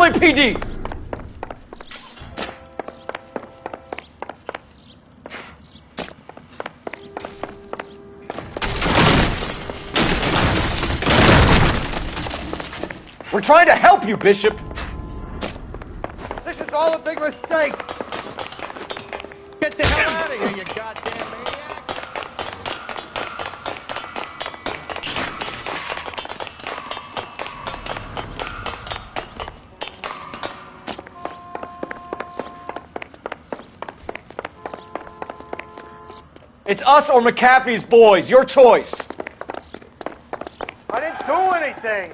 LAPD! We're trying to help you, Bishop! This is all a big mistake! Get the hell out of here, you goddamn maniac! It's us or McAfee's boys. Your choice. I didn't do anything!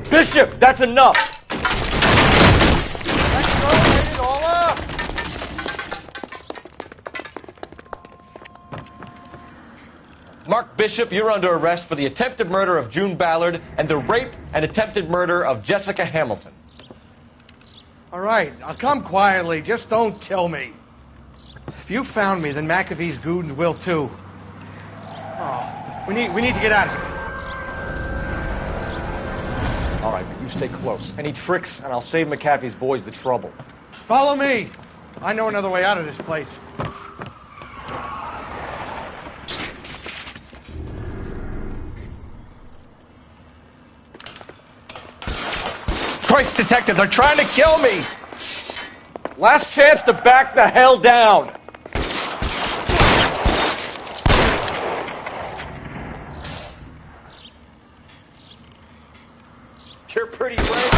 Bishop, that's enough! Let's go, get it all up! Mark Bishop, you're under arrest for the attempted murder of June Ballard and the rape and attempted murder of Jessica Hamilton. All right, I'll come quietly. Just don't kill me. If you found me, then McAfee's goons will too. Oh, we need to get out of here. All right, but you stay close. Any tricks, and I'll save McAfee's boys the trouble. Follow me. I know another way out of this place. Christ, detective, they're trying to kill me! Last chance to back the hell down! You're pretty brave.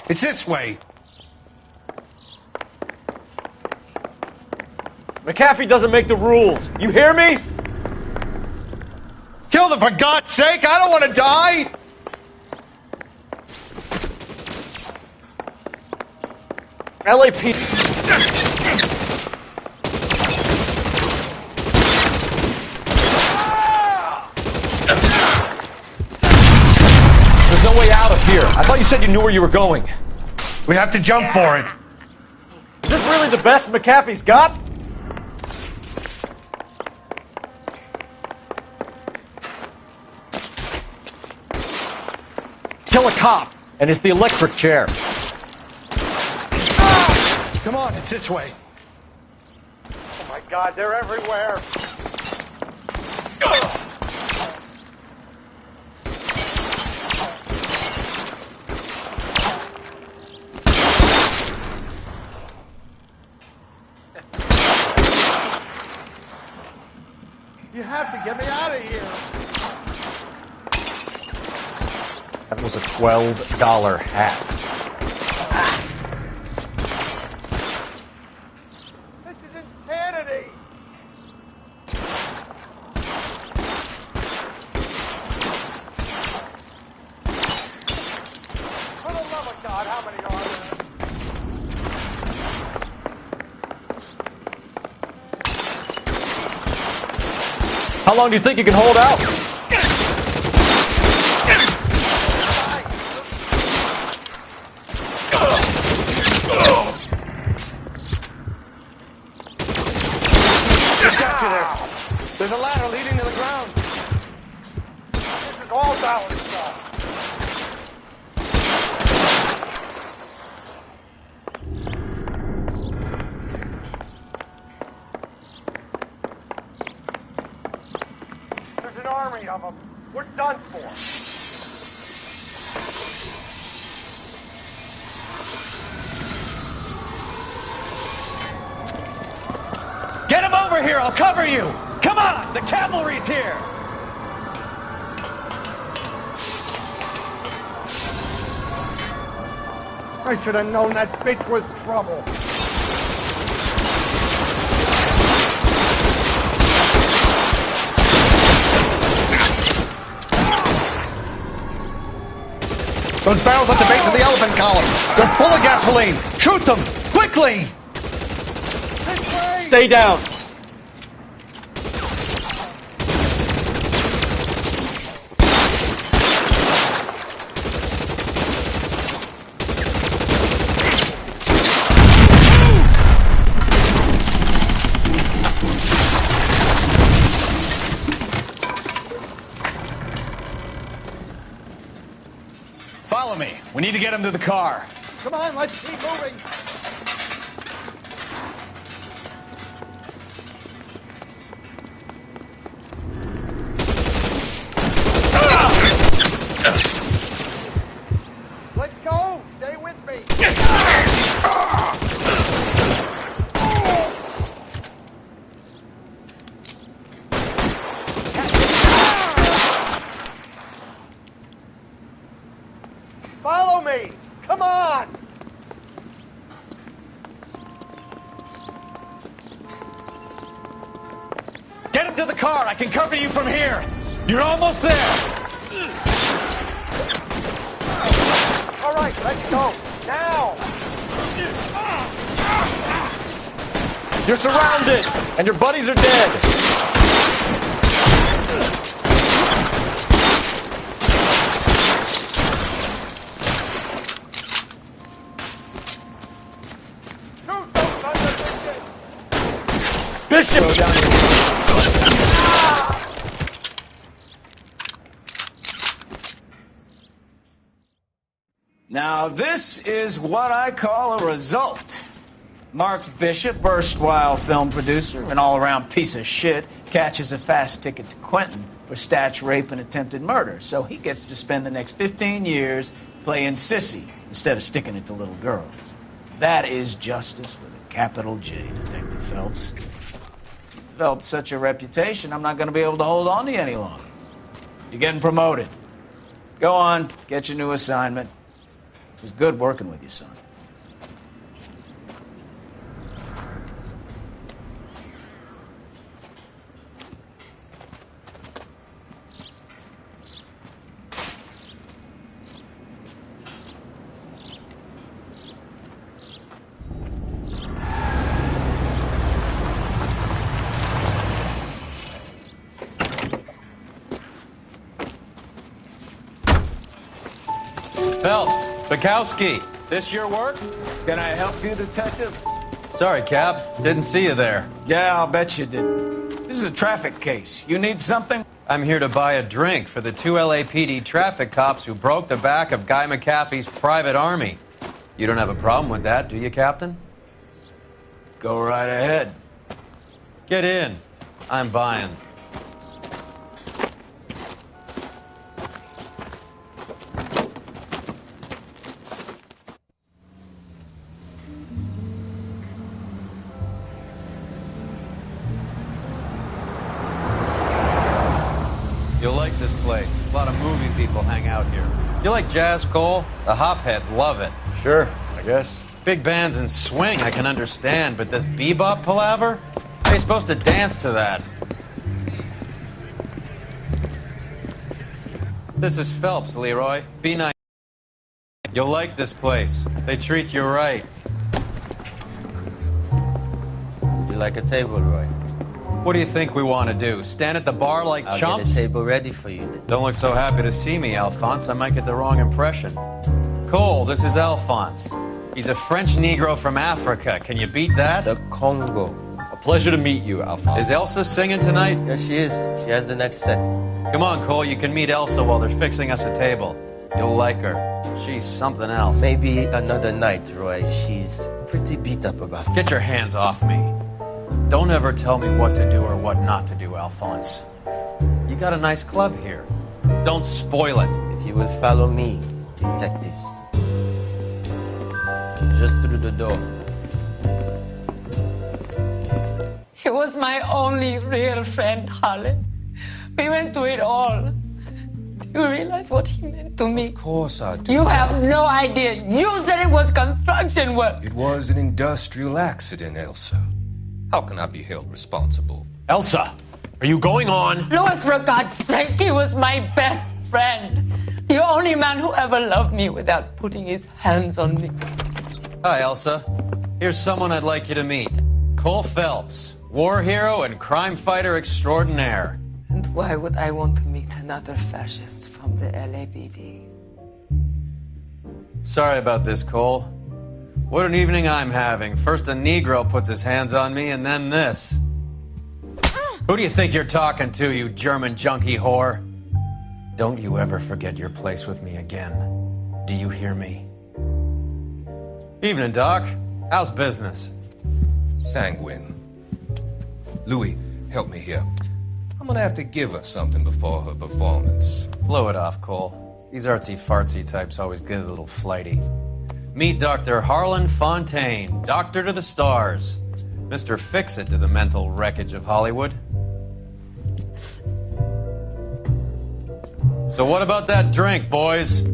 It's this way. McAfee doesn't make the rules. You hear me? Kill them, for God's sake! I don't want to die! LAPD. There's no way out of here. I thought you said you knew where you were going. We have to jump for it. Is this really the best McAfee's got? Kill a cop, and it's the electric chair. Come on, it's this way. Oh my God, they're everywhere. You have to get me out of here. That was a $12 hat. This is insanity. For the love of God, how many are there? How long do you think you can hold out? There's a ladder leading to the ground. This is all Ballard's stuff. There's an army of them. We're done for. Get him over here, I'll cover you! Come on, the cavalry's here! I should have known that bitch was trouble. Those barrels at the base of the elephant column. They're full of gasoline. Shoot them! Quickly! Stay down. Follow me. We need to get him to the car. Come on, let's keep moving. Let's go. Stay with me. Follow me. Come on. Get him to the car. I can cover you from here. You're almost there. All right, let's go. Now. You're surrounded, and your buddies are dead. Shoot those sons of bitches. Bishop! Go down here. Now, this is what I call a result. Mark Bishop, erstwhile film producer, an all-around piece of shit, catches a fast ticket to Quentin for statch rape and attempted murder. So he gets to spend the next 15 years playing sissy instead of sticking it to little girls. That is justice with a capital J, Detective Phelps. Developed such a reputation, I'm not going to be able to hold on to you any longer. You're getting promoted. Go on, get your new assignment. It was good working with you, son. Phelps, Bukowski, this your work? Can I help you, Detective? Sorry, Cap. Didn't see you there. Yeah, I'll bet you did. This is a traffic case. You need something? I'm here to buy a drink for the 2 LAPD traffic cops who broke the back of Guy McAfee's private army. You don't have a problem with that, do you, Captain? Go right ahead. Get in. I'm buying. You'll like this place. A lot of movie people hang out here. You like jazz, Cole? The hopheads love it. Sure, I guess. Big bands and swing I can understand, but this bebop palaver? How are you supposed to dance to that? This is Phelps, Leroy. Be nice. You'll like this place. They treat you right. You like a table, Roy? What do you think we want to do? Stand at the bar like I'll chumps? get a table ready for you. Don't look so happy to see me, Alphonse. I might get the wrong impression. Cole, this is Alphonse. He's a French Negro from Africa. Can you beat that? The Congo. A pleasure to meet you, Alphonse. Is Elsa singing tonight? Yes, she is. She has the next set. Come on, Cole. You can meet Elsa while they're fixing us a table. You'll like her. She's something else. Maybe another night, Roy. She's pretty beat up about it. Get your hands off me. Don't ever tell me what to do or what not to do, Alphonse. You got a nice club here. Don't spoil it. If you will follow me, detectives. Just through the door. He was my only real friend, Harlan. We went through it all. Do you realize what he meant to me? Of course I do. You have no idea. You said it was construction work. It was an industrial accident, Elsa. How can I be held responsible? Elsa, are you going on? Louis, for God's sake, he was my best friend. The only man who ever loved me without putting his hands on me. Hi, Elsa. Here's someone I'd like you to meet. Cole Phelps, war hero and crime fighter extraordinaire. And why would I want to meet another fascist from the LAPD? Sorry about this, Cole. What an evening I'm having. First a Negro puts his hands on me, and then this. Who do you think you're talking to, you German junkie whore? Don't you ever forget your place with me again. Do you hear me? Evening, Doc. How's business? Sanguine. Louis, help me here. I'm gonna have to give her something before her performance. Blow it off, Cole. These artsy-fartsy types always get a little flighty. Meet Dr. Harlan Fontaine, doctor to the stars. Mr. Fix-It to the mental wreckage of Hollywood. So what about that drink, boys?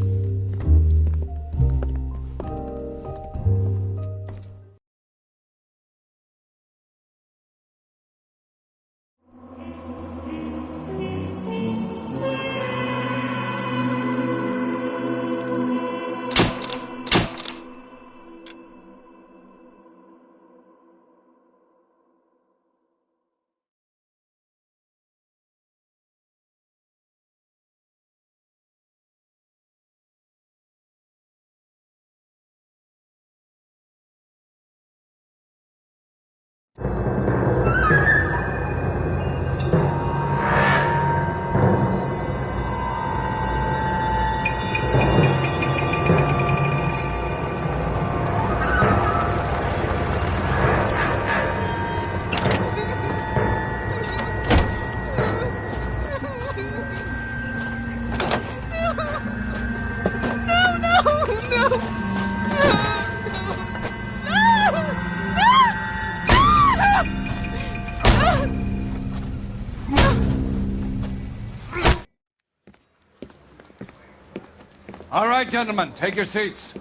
All right, gentlemen, take your seats.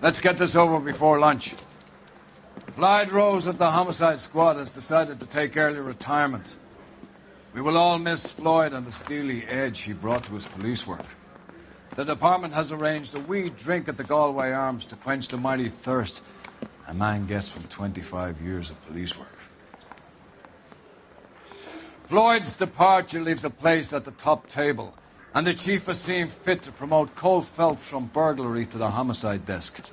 Let's get this over before lunch. Floyd Rose of the Homicide Squad has decided to take early retirement. We will all miss Floyd and the steely edge he brought to his police work. The department has arranged a wee drink at the Galway Arms to quench the mighty thirst a man gets from 25 years of police work. Floyd's departure leaves a place at the top table, and the chief has seen fit to promote Cole Phelps from burglary to the homicide desk.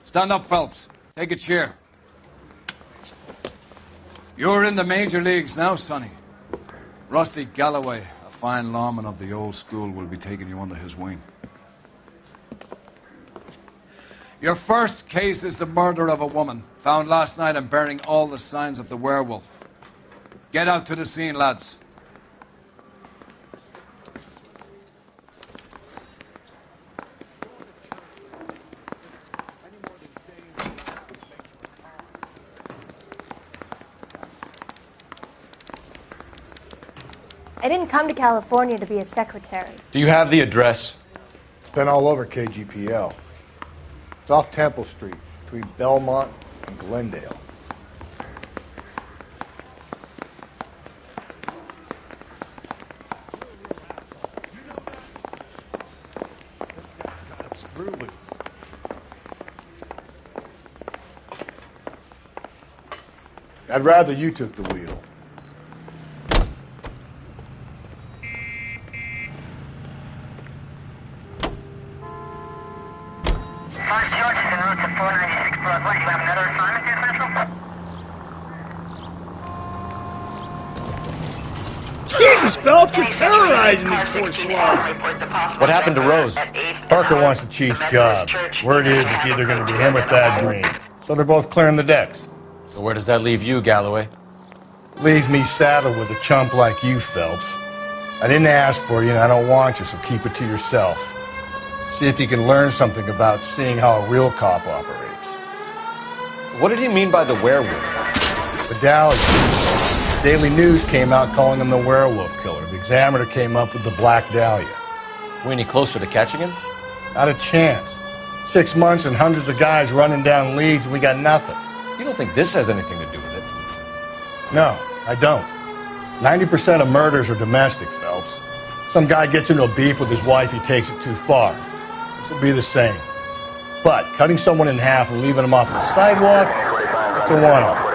Stand up, Phelps. Take a chair. You're in the major leagues now, Sonny. Rusty Galloway, a fine lawman of the old school, will be taking you under his wing. Your first case is the murder of a woman, found last night and bearing all the signs of the werewolf. Get out to the scene, lads. I didn't come to California to be a secretary. Do you have the address? It's been all over KGPL. It's off Temple Street, between Belmont and Glendale. Screw loose. I'd rather you took the wheel. Jesus, Phelps, you're terrorizing these poor slobs. What happened to Rose? Parker wants the chief's job. Word is it's either going to be him or Thad Green. So they're both clearing the decks. So where does that leave you, Galloway? Leaves me saddled with a chump like you, Phelps. I didn't ask for you and I don't want you, so keep it to yourself. See if you can learn something about seeing how a real cop operates. What did he mean by the werewolf? Medallion. Daily News came out calling him the werewolf killer. The Examiner came up with the Black Dahlia. We any closer to catching him? Not a chance. 6 months and hundreds of guys running down leads and we got nothing. You don't think this has anything to do with it? No, I don't. 90% of murders are domestic, Phelps. Some guy gets into a beef with his wife, he takes it too far. This will be the same. But cutting someone in half and leaving them off the sidewalk, it's a one-off.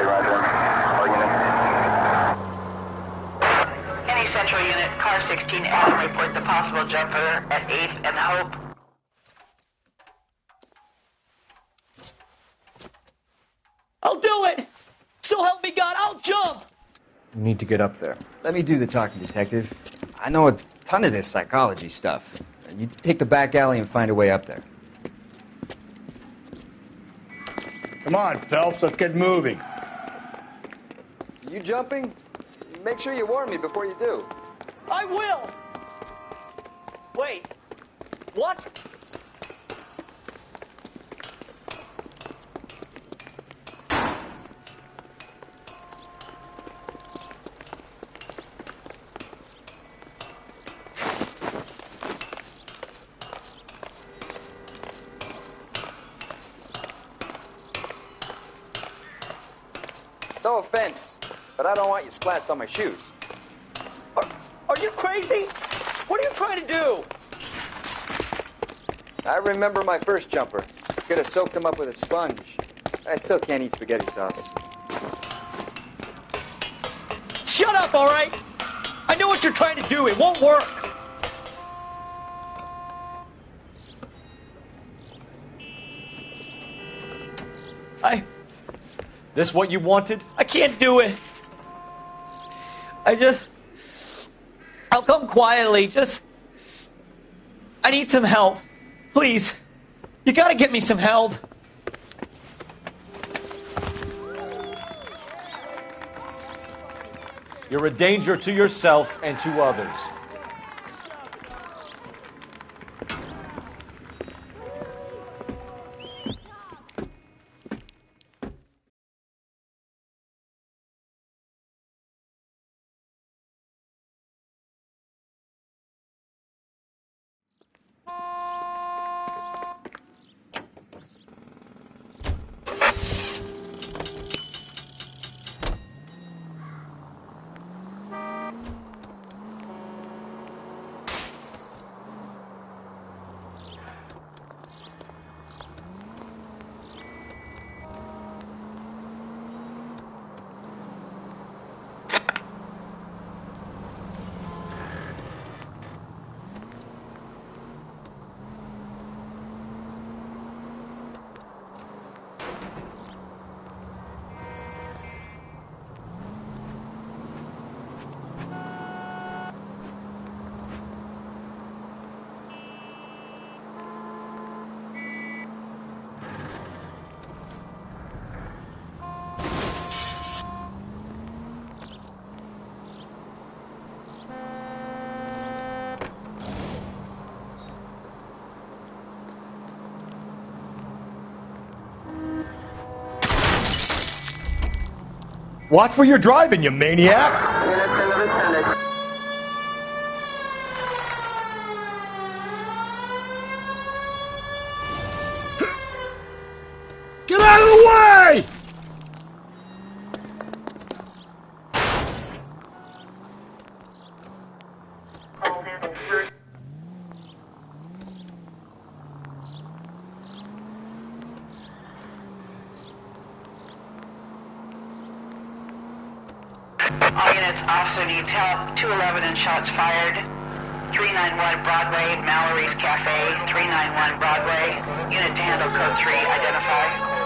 Any Central Unit, car 16 Adam reports a possible jumper at 8th and Hope. I'll do it! So help me God, I'll jump! You need to get up there. Let me do the talking, detective. I know a ton of this psychology stuff. You take the back alley and find a way up there. Come on, Phelps, let's get moving. You jumping? Make sure you warn me before you do. I will! Wait. What? No offense, but I don't want you splashed on my shoes. Are you crazy? What are you trying to do? I remember my first jumper. Could have soaked him up with a sponge. I still can't eat spaghetti sauce. Shut up, all right? I know what you're trying to do. It won't work. This what you wanted? I can't do it. I'll come quietly. I need some help. Please. You gotta get me some help. You're a danger to yourself and to others. Watch where you're driving, you maniac! Get out of the way! All units, officer needs help. 211 and shots fired. 391 Broadway, Mallory's Cafe. 391 Broadway. Unit to handle code 3, identify.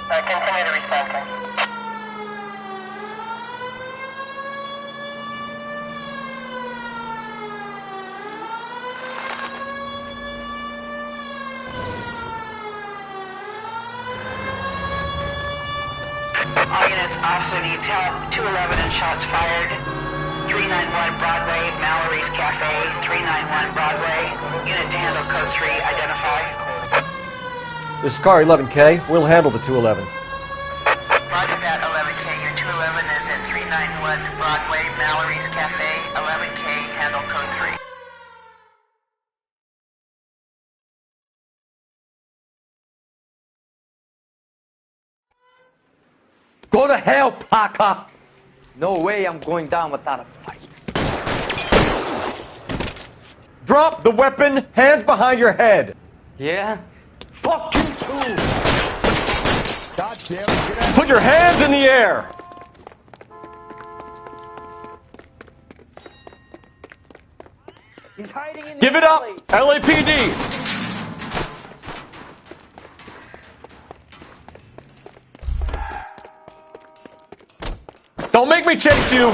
Continue to respond. All units, officer needs help. 211 and shots fired. 391 Broadway, Mallory's Cafe. 391 Broadway. Unit to handle code 3, identify. This is car 11K. We'll handle the 211. Roger that, 11K. Your 211 is at 391 Broadway, Mallory's Cafe, 11K, handle code 3. Go to hell, Parker! No way I'm going down without a fight. Drop the weapon, hands behind your head. Yeah? Fuck you too! God damn it, get out. Put your hands in the air! He's hiding in the Give it up, alley. LAPD! Don't make me chase you!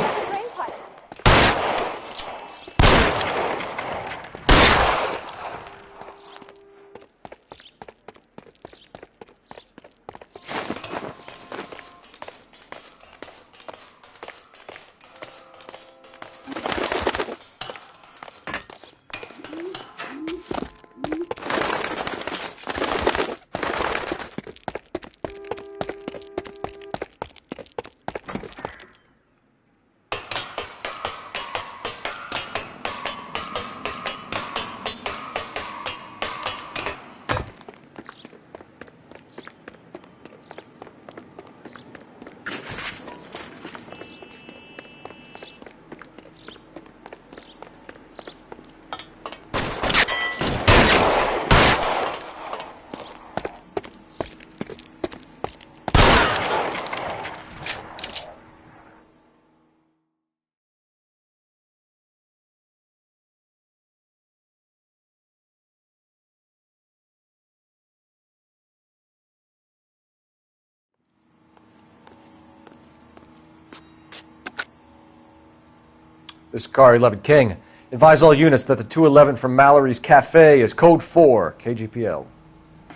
This is Car 11 King. Advise all units that the 211 from Mallory's Cafe is code 4, KGPL.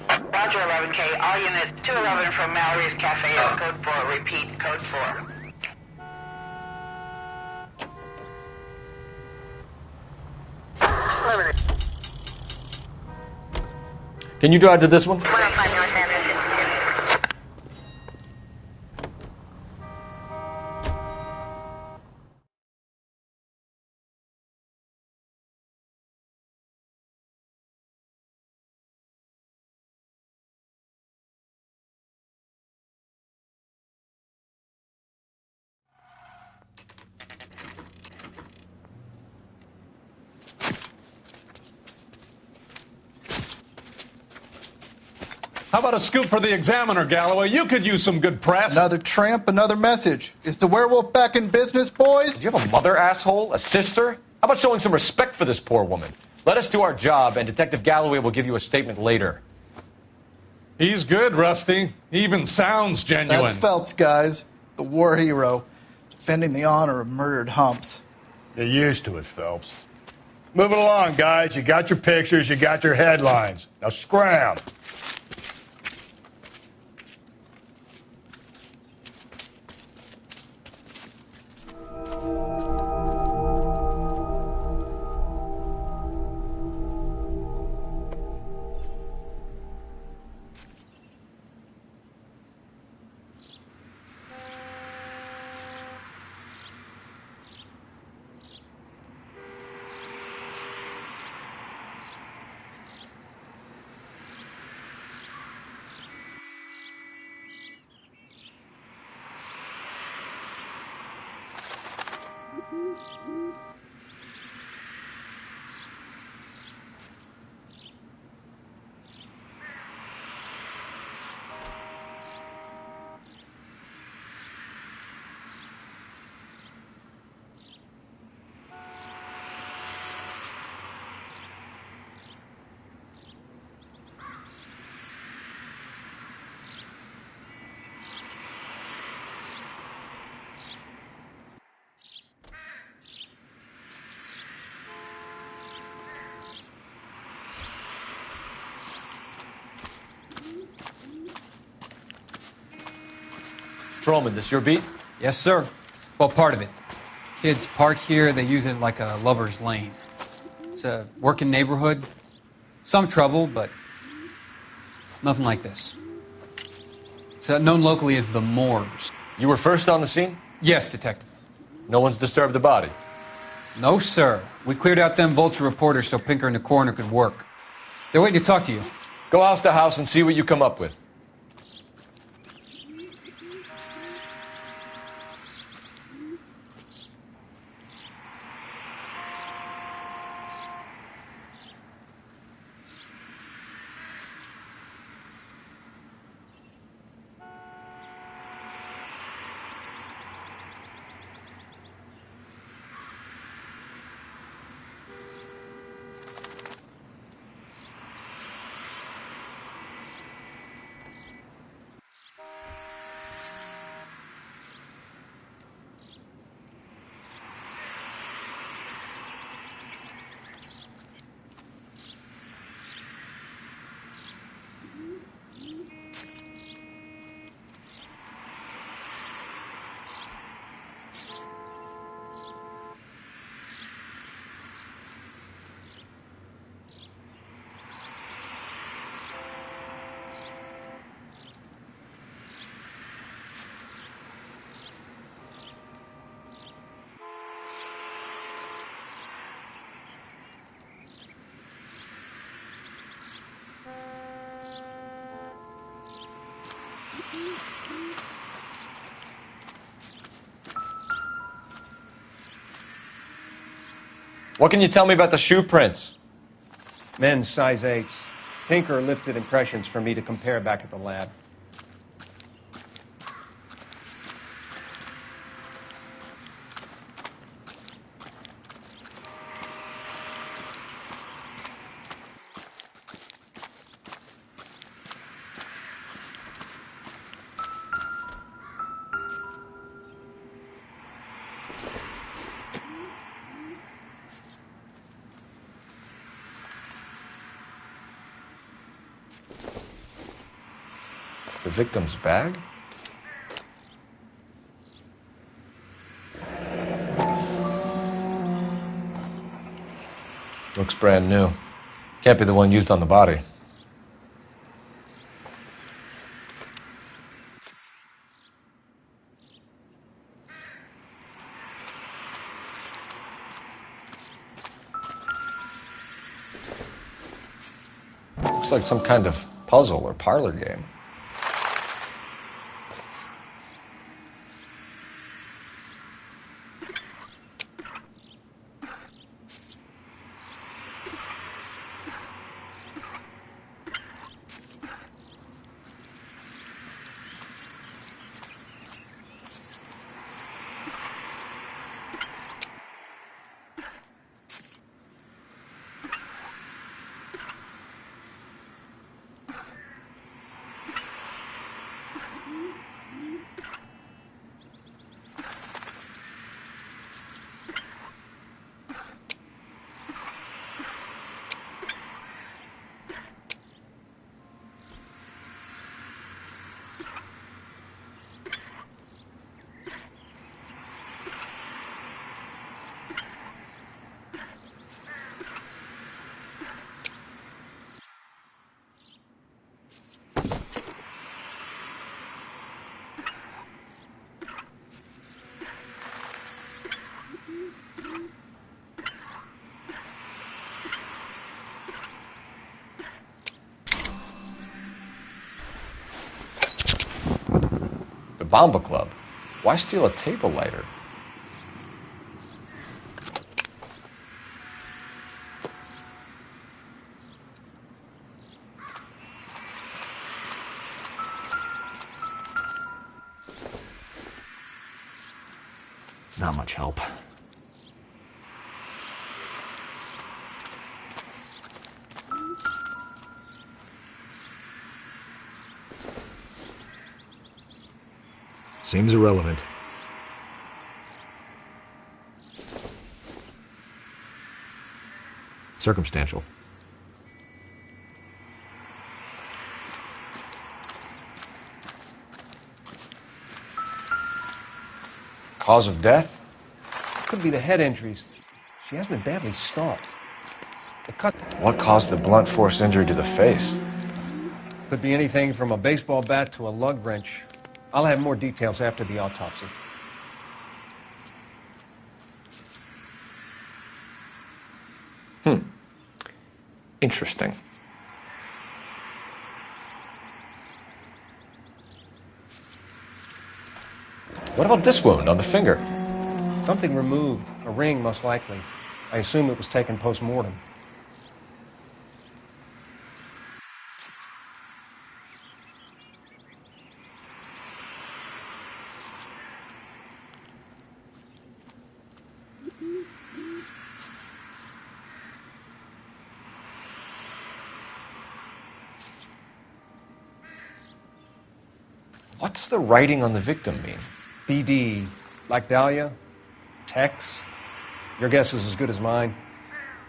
Roger, 11K. All units, 211 from Mallory's Cafe is code 4. Repeat, code 4. Can you drive to this one? 105 North Anderson. How about a scoop for the Examiner, Galloway? You could use some good press. Another tramp, another message. Is the werewolf back in business, boys? Do you have a mother, asshole? A sister? How about showing some respect for this poor woman? Let us do our job, and Detective Galloway will give you a statement later. He's good, Rusty. He even sounds genuine. That's Phelps, guys. The war hero. Defending the honor of murdered humps. You're used to it, Phelps. Moving along, guys. You got your pictures, you got your headlines. Now scram. Trollman, this your beat? Yes, sir. Well, part of it. Kids park here, they use it like a lover's lane. It's a working neighborhood. Some trouble, but nothing like this. It's known locally as the Moors. You were first on the scene? Yes, Detective. No one's disturbed the body? No, sir. We cleared out them vulture reporters so Pinker and the coroner could work. They're waiting to talk to you. Go house to house and see what you come up with. What can you tell me about the shoe prints? Men's size 8s. Pinker lifted impressions for me to compare back at the lab. The victim's bag? Looks brand new. Can't be the one used on the body. Looks like some kind of puzzle or parlor game. Bomba Club. Why steal a table lighter? Not much help. Seems irrelevant. Circumstantial. Cause of death? Could be the head injuries. She has been badly stalked. What caused the blunt force injury to the face? Could be anything from a baseball bat to a lug wrench. I'll have more details after the autopsy. Interesting. What about this wound on the finger? Something removed. A ring, most likely. I assume it was taken post-mortem. What's the writing on the victim mean? BD. Like Dahlia? Tex? Your guess is as good as mine.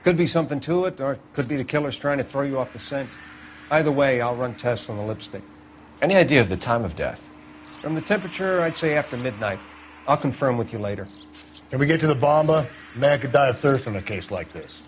Could be something to it, or it could be the killer's trying to throw you off the scent. Either way, I'll run tests on the lipstick. Any idea of the time of death? From the temperature, I'd say after midnight. I'll confirm with you later. Can we get to the bomba? A man could die of thirst in a case like this.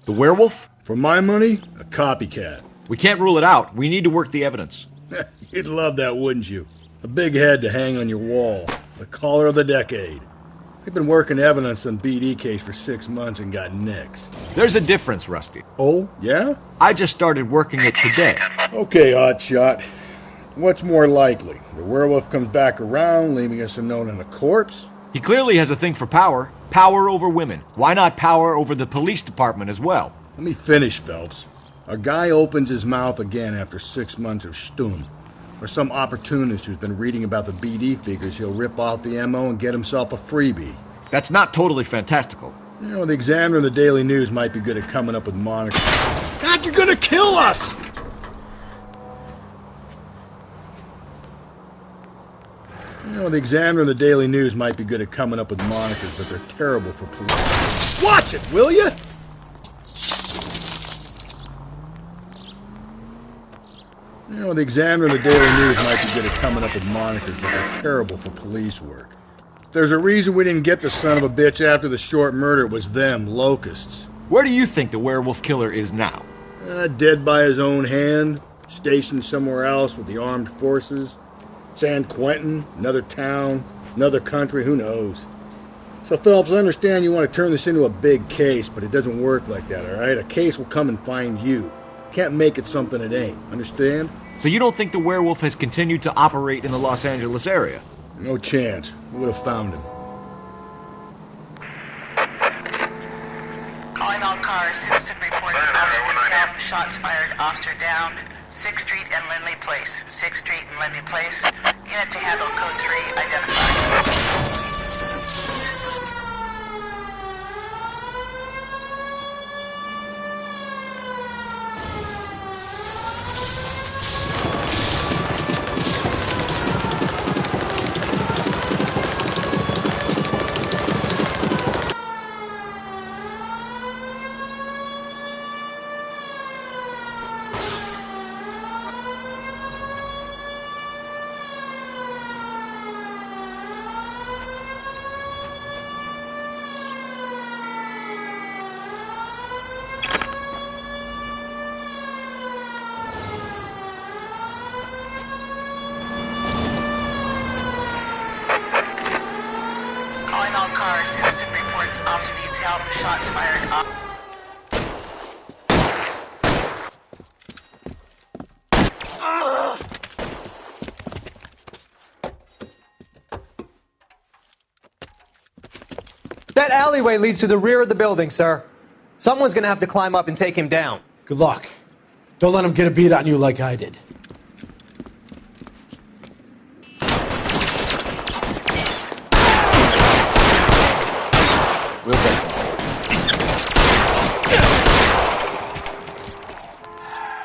The werewolf? For my money, a copycat. We can't rule it out. We need to work the evidence. You'd love that, wouldn't you? A big head to hang on your wall. The caller of the decade. They've been working evidence on BD case for 6 months and got nicks. There's a difference, Rusty. Oh, yeah? I just started working it today. Okay, hotshot. What's more likely? The werewolf comes back around, leaving us a note on a corpse? He clearly has a thing for power. Power over women. Why not power over the police department as well? Let me finish, Phelps. A guy opens his mouth again after 6 months of stum. Or some opportunist who's been reading about the BD figures he'll rip off the MO and get himself a freebie. That's not totally fantastical. You know, the Examiner and the Daily News might be good at coming up with monikers. God, you're gonna kill us! You know, the Examiner and the Daily News might be good at coming up with monikers, but they're terrible for police. Watch it, will you? You know, the Examiner and the Daily News might be good at coming up with monikers, but they're terrible for police work. There's a reason we didn't get the son of a bitch after the short murder. It was them, locusts. Where do you think the werewolf killer is now? Dead by his own hand, stationed somewhere else with the armed forces. San Quentin, another town, another country, who knows? So, Phelps, I understand you want to turn this into a big case, but it doesn't work like that, all right? A case will come and find you. Can't make it something it ain't, understand? So you don't think the werewolf has continued to operate in the Los Angeles area? No chance. We would have found him. Calling all cars. Citizen reports Officer Fitzgerald, shots fired, officer down. 6th Street and Lindley Place. 6th Street and Lindley Place. Unit to handle code 3 identified. Shots fired off. That alleyway leads to the rear of the building, sir. Someone's gonna have to climb up and take him down. Good luck. Don't let him get a beat on you like I did. We'll get them.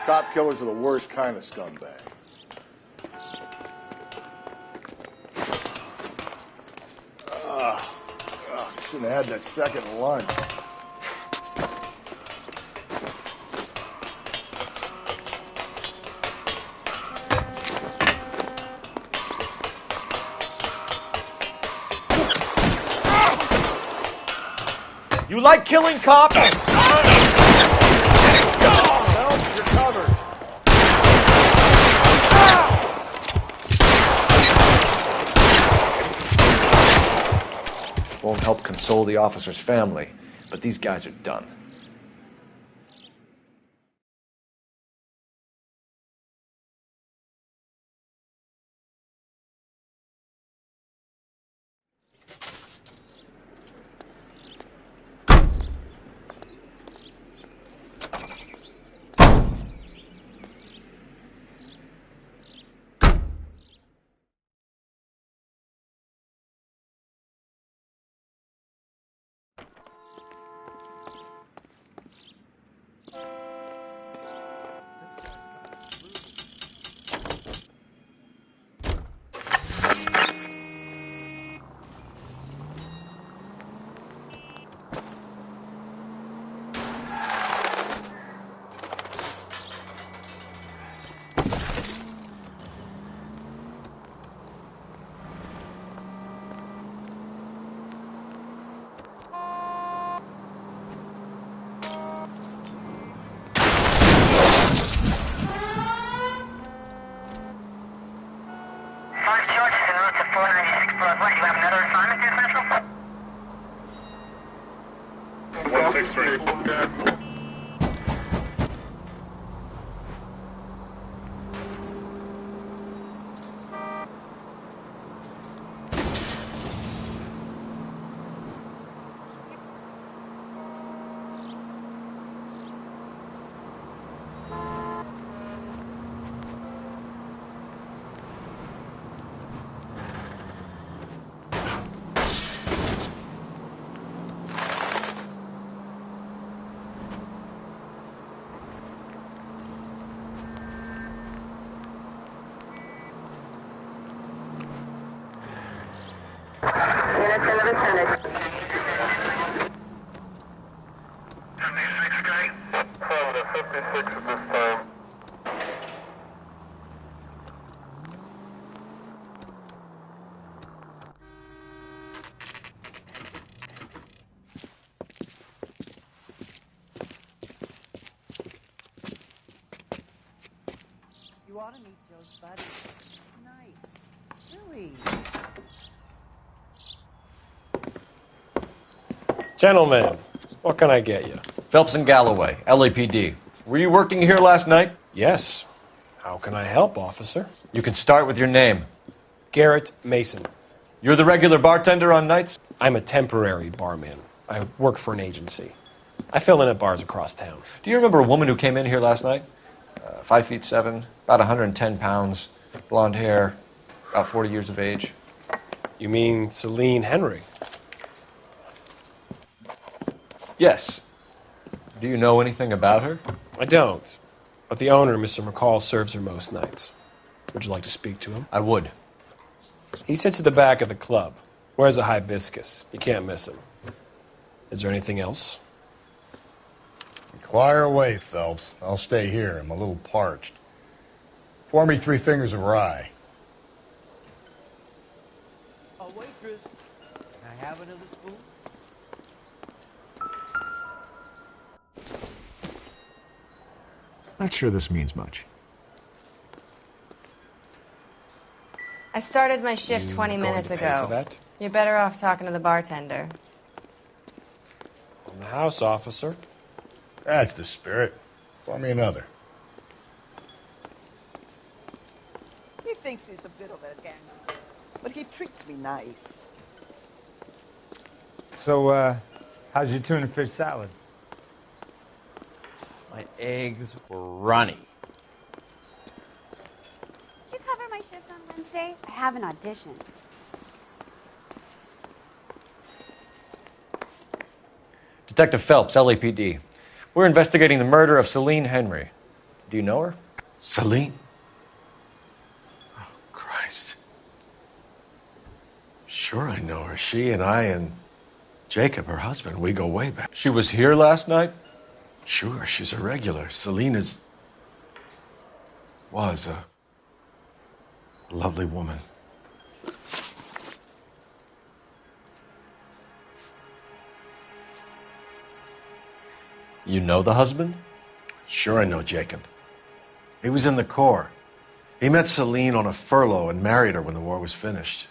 Cop killers are the worst kind of scumbag. Shouldn't have had that second lunch. You like killing cops? Phelps, you're covered. Won't help console the officer's family, but these guys are done. Units in the vicinity. You ought to meet Joe's buddy. He's nice. Really. Gentlemen, what can I get you? Phelps and Galloway, LAPD. Were you working here last night? Yes. How can I help, officer? You can start with your name. Garrett Mason. You're the regular bartender on nights? I'm a temporary barman. I work for an agency. I fill in at bars across town. Do you remember a woman who came in here last night? 5'7", about 110 pounds, blonde hair, about 40 years of age. You mean Celine Henry? Yes. Do you know anything about her? I don't. But the owner, Mr. McCall, serves her most nights. Would you like to speak to him? I would. He sits at the back of the club. Wears a hibiscus. You can't miss him. Is there anything else? Inquire away, Phelps. I'll stay here. I'm a little parched. Pour me 3 fingers of rye. Oh, waitress, can I have another spoon? Not sure this means much. I started my shift 20 minutes ago. For that? You're better off talking to the bartender. I'm house, officer. That's the spirit. Pour me another. He thinks he's a bit of a gangster, but he treats me nice. So, how's your tuna fish salad? My eggs were runny. Did you cover my shift on Wednesday? I have an audition. Detective Phelps, LAPD. We're investigating the murder of Celine Henry. Do you know her? Celine? Oh, Christ. Sure, I know her. She and I and Jacob, her husband, we go way back. She was here last night? Sure, she's a regular. Celine was a lovely woman. You know the husband? Sure, I know Jacob. He was in the Corps. He met Celine on a furlough and married her when the war was finished.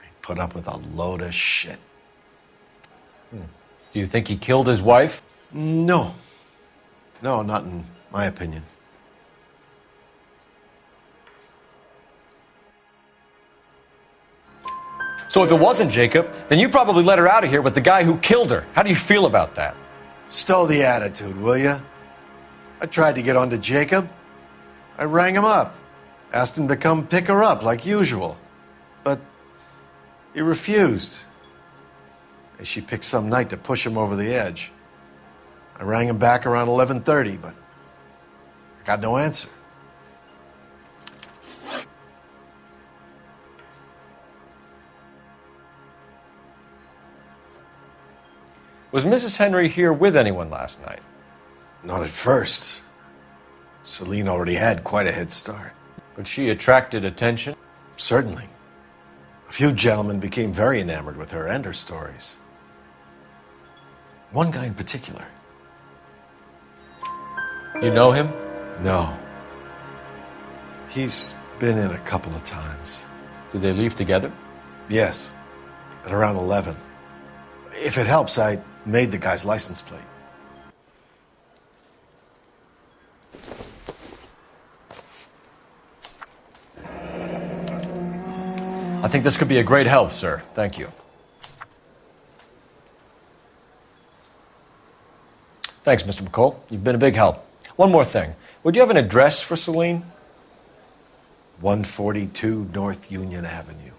He put up with a load of shit. Do you think he killed his wife? No. No, not in my opinion. So if it wasn't Jacob, then you probably let her out of here with the guy who killed her. How do you feel about that? Stow the attitude, will ya? I tried to get on to Jacob. I rang him up. Asked him to come pick her up like usual. But he refused. She picked some night to push him over the edge. I rang him back around 11:30, but I got no answer. Was Mrs. Henry here with anyone last night? Not at first. Celine already had quite a head start. But she attracted attention? Certainly. A few gentlemen became very enamored with her and her stories. One guy in particular. You know him? No. He's been in a couple of times. Did they leave together? Yes. At around 11. If it helps, I made the guy's license plate. I think this could be a great help, sir. Thank you. Thanks, Mr. McCall. You've been a big help. One more thing. Would you have an address for Celine? 142 North Union Avenue.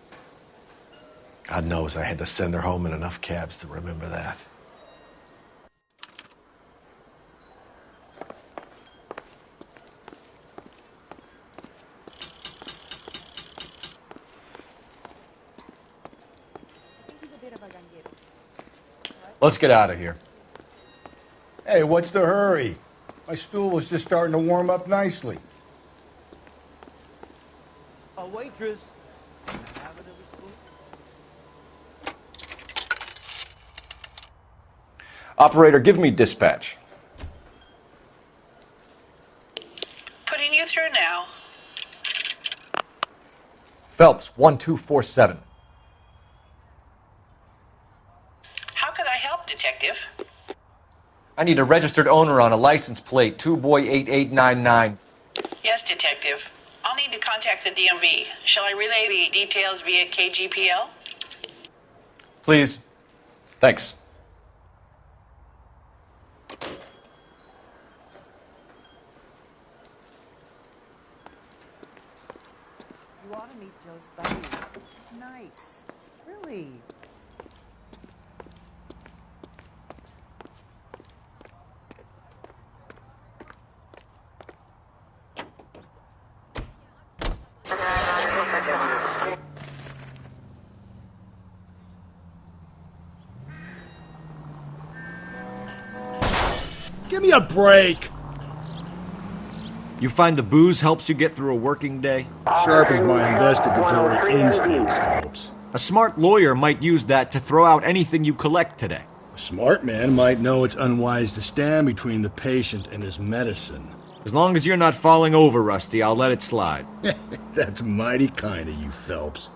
God knows I had to send her home in enough cabs to remember that. Let's get out of here. Hey, what's the hurry? My stool was just starting to warm up nicely. A waitress. Operator, give me dispatch. Putting you through now. Phelps, 1247. How could I help, Detective? I need a registered owner on a license plate, 2boy8899. Yes, Detective. I'll need to contact the DMV. Shall I relay the details via KGPL? Please. Thanks. You ought to meet Joe's buddy. He's nice. Really. Give me a break. You find the booze helps you get through a working day? Sharpens my investigatory instincts, Phelps. A smart lawyer might use that to throw out anything you collect today. A smart man might know it's unwise to stand between the patient and his medicine. As long as you're not falling over, Rusty, I'll let it slide. That's mighty kind of you, Phelps.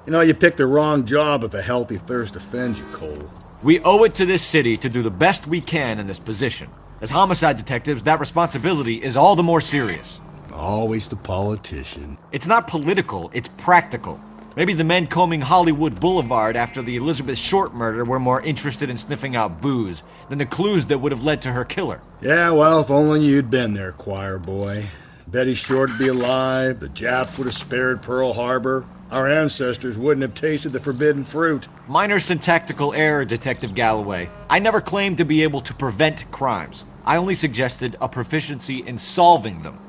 You know, you picked the wrong job if a healthy thirst offends you, Cole. We owe it to this city to do the best we can in this position. As homicide detectives, that responsibility is all the more serious. Always the politician. It's not political, it's practical. Maybe the men combing Hollywood Boulevard after the Elizabeth Short murder were more interested in sniffing out booze than the clues that would have led to her killer. Yeah, well, if only you'd been there, choir boy. Betty Short would be alive, the Japs would have spared Pearl Harbor, our ancestors wouldn't have tasted the forbidden fruit. Minor syntactical error, Detective Galloway. I never claimed to be able to prevent crimes. I only suggested a proficiency in solving them.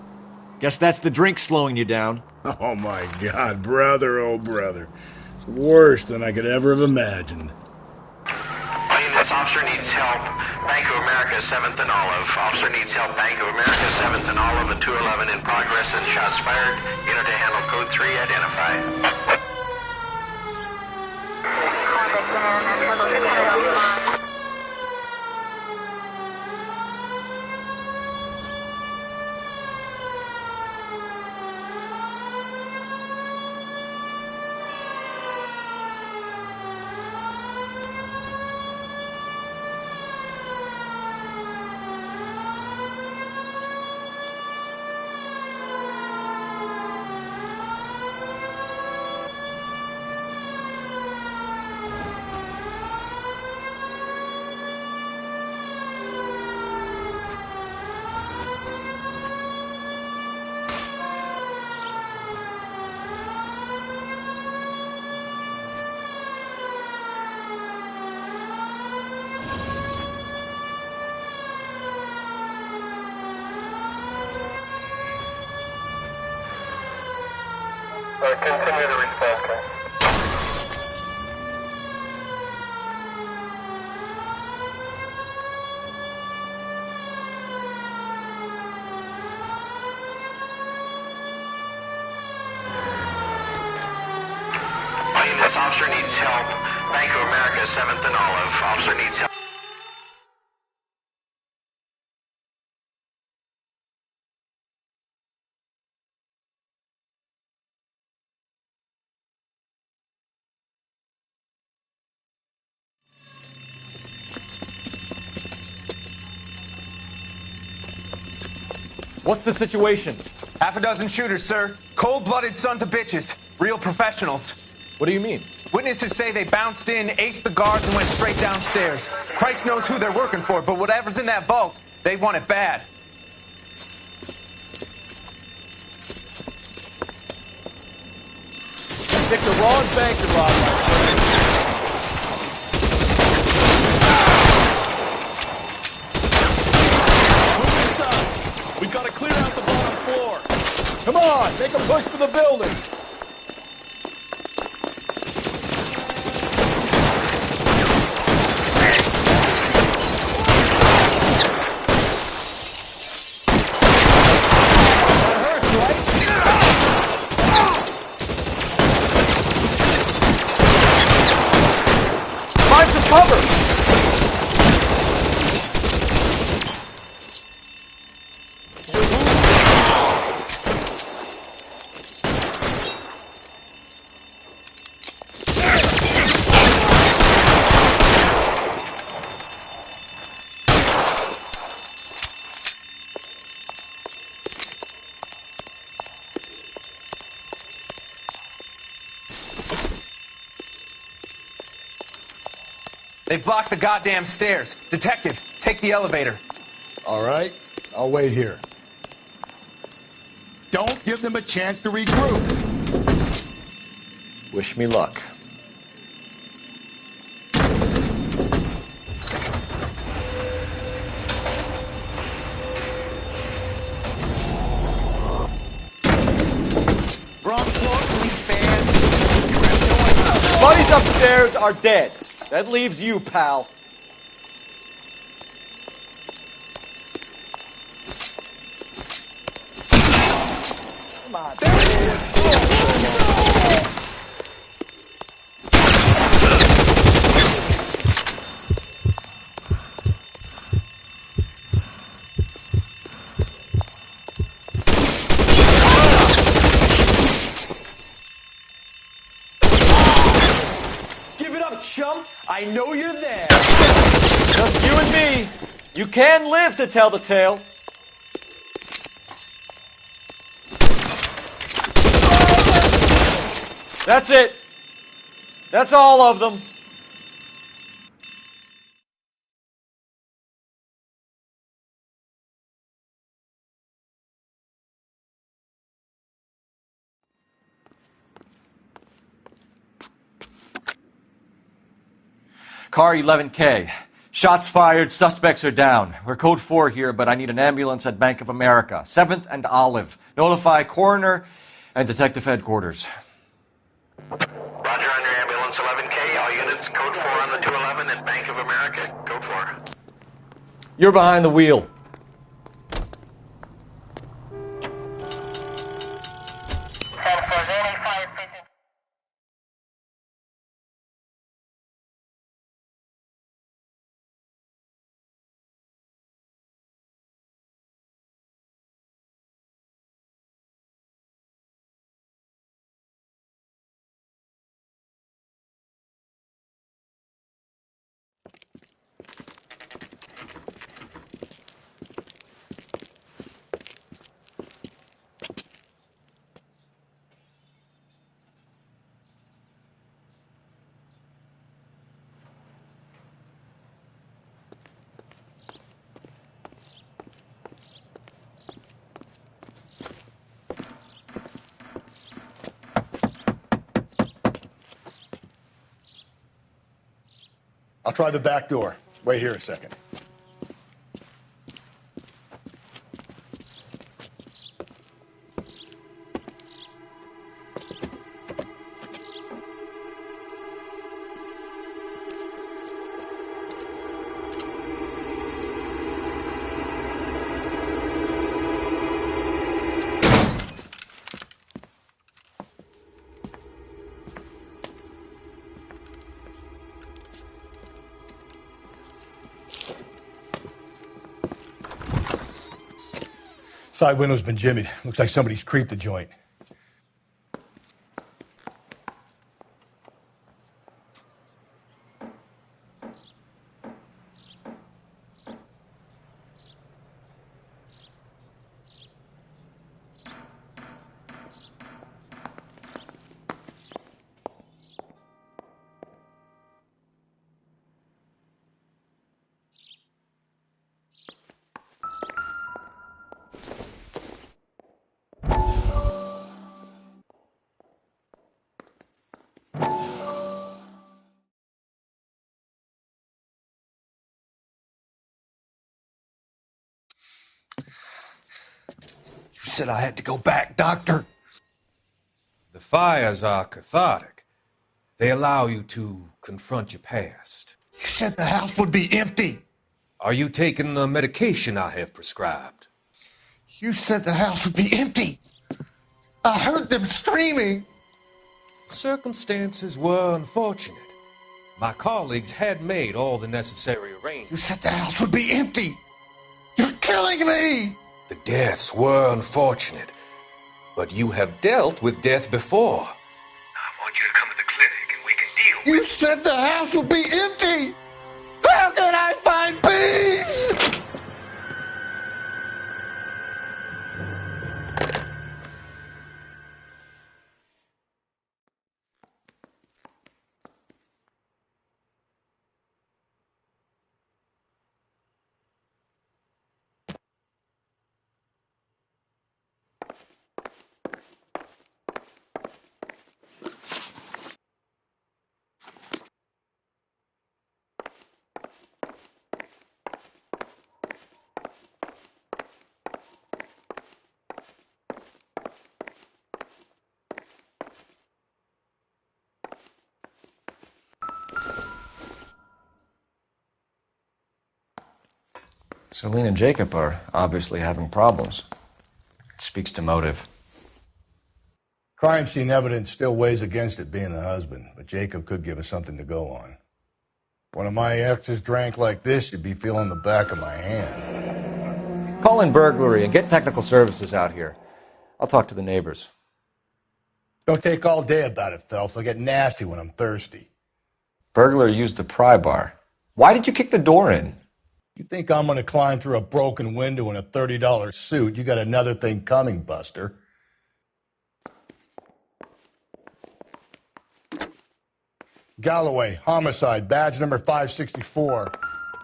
Guess that's the drink slowing you down. Oh my God, brother, oh brother. It's worse than I could ever have imagined. All units, officer needs help. Bank of America, 7th and Olive. Officer needs help. Bank of America, 7th and Olive, and 211 in progress and shots fired. Unit to handle code 3 identified. Continue the response, call. All units, officer needs help. Bank of America, 7th and Olive. Officer needs help. What's the situation? Half a dozen shooters, sir. Cold-blooded sons of bitches. Real professionals. What do you mean? Witnesses say they bounced in, aced the guards, and went straight downstairs. Christ knows who they're working for, but whatever's in that vault, they want it bad. You picked the wrong bank to rob, my friend. Move inside. We've got to clear out the bottom floor. Come on, make a push for the building. Find some cover. They blocked the goddamn stairs. Detective, take the elevator. All right, I'll wait here. Don't give them a chance to regroup. Wish me luck. Wrong floor, police band. You have no idea. Buddies upstairs are dead. That leaves you, pal. Come on. There it is. Give it up, chump. I know you're there. Just you and me. You can live to tell the tale. That's it. That's all of them. Car 11K. Shots fired, suspects are down. We're code 4 here, but I need an ambulance at Bank of America. 7th and Olive. Notify coroner and detective headquarters. Roger on your ambulance 11K. All units, code 4 on the 211 and Bank of America. Code 4. You're behind the wheel. I'll try the back door. Wait here a second. Side window's been jimmied. Looks like somebody's creeped the joint. You said I had to go back, Doctor. The fires are cathartic. They allow you to confront your past. You said the house would be empty. Are you taking the medication I have prescribed? You said the house would be empty. I heard them screaming. Circumstances were unfortunate. My colleagues had made all the necessary You arrangements. said the house would be empty. You're killing me. The deaths were unfortunate, but you have dealt with death before. I want you to come to the clinic and we can deal with You said the house would be empty. How can I find peace? Celine and Jacob are obviously having problems. It speaks to motive. Crime scene evidence still weighs against it being the husband, but Jacob could give us something to go on. One of my exes drank like this, you'd be feeling the back of my hand. Call in burglary and get technical services out here. I'll talk to the neighbors. Don't take all day about it, Phelps. I'll get nasty when I'm thirsty. Burglar used the pry bar. Why did you kick the door in? You think I'm going to climb through a broken window in a $30 suit? You got another thing coming, Buster. Galloway, homicide, badge number 564.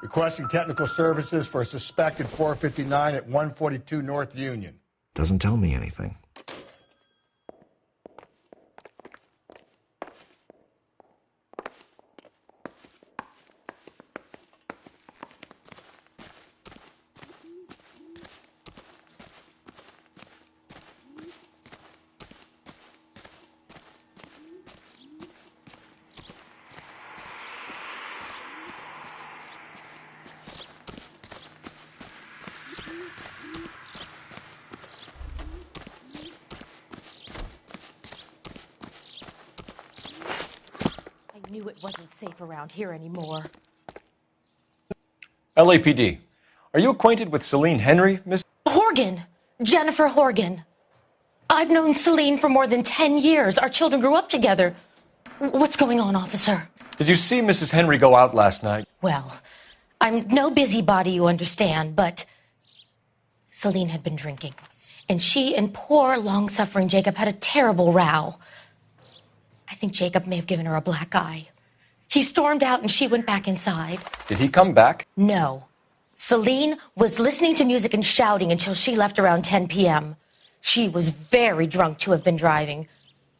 Requesting technical services for a suspected 459 at 142 North Union. Doesn't tell me anything. I knew it wasn't safe around here anymore. LAPD. Are you acquainted with Celine Henry, Miss? Horgan! Jennifer Horgan. I've known Celine for more than 10 years. Our children grew up together. What's going on, officer? Did you see Mrs. Henry go out last night? Well, I'm no busybody, you understand, but Celine had been drinking. And she and poor, long-suffering Jacob had a terrible row. I think Jacob may have given her a black eye. He stormed out and she went back inside. Did he come back? No. Celine was listening to music and shouting until she left around 10 p.m. She was very drunk to have been driving.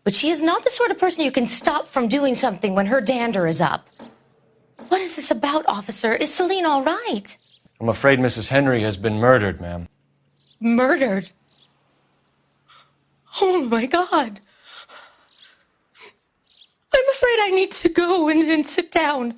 But she is not the sort of person you can stop from doing something when her dander is up. What is this about, officer? Is Celine all right? I'm afraid Mrs. Henry has been murdered, ma'am. Murdered? Oh, my God. I'm afraid I need to go and sit down.